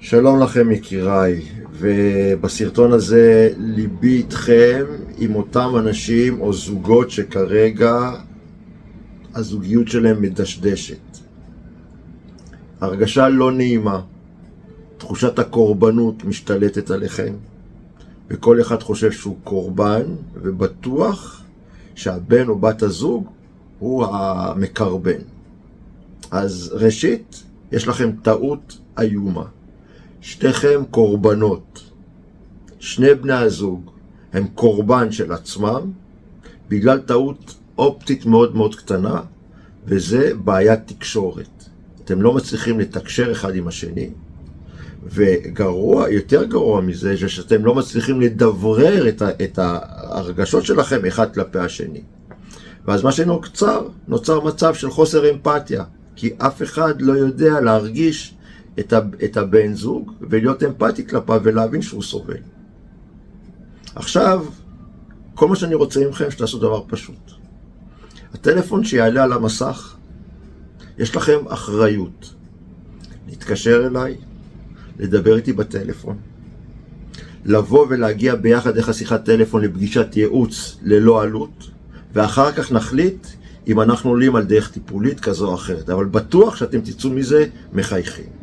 שלום לכם יקיריי, ובסרטון הזה ליבי איתכם עם אותם אנשים או זוגות שכרגע הזוגיות שלהם מדשדשת. הרגשה לא נעימה, תחושת הקורבנות משתלטת עליכם, וכל אחד חושב שהוא קורבן ובטוח שהבן או בת הזוג הוא המקרבן. אז ראשית, יש לכם טעות איומה. שתיכם קורבנות. שני בני הזוג הם קורבן של עצמם בגלל טעות אופטית מאוד מאוד קטנה, וזה בעיית תקשורת. אתם לא מצליחים לתקשר אחד עם השני, וגרוע, יותר גרוע מזה, שאתם לא מצליחים לדברר את ההרגשות שלכם אחד כלפי השני. ואז מה נוצר מצב של חוסר אמפתיה, כי אף אחד לא יודע להרגיש את הבן זוג ולהיות אמפתי כלפיו ולהבין שהוא סובל. עכשיו, כל מה שאני רוצה ממכם שתעשו דבר פשוט. הטלפון שיעלה על המסך, יש לכם אחריות להתקשר אליי, לדבר איתי בטלפון, לבוא ולהגיע ביחד דרך השיחת טלפון לפגישת ייעוץ ללא עלות, ואחר כך נחליט אם אנחנו עולים על דרך טיפולית כזו או אחרת, אבל בטוח שאתם תצאו מזה מחייכים.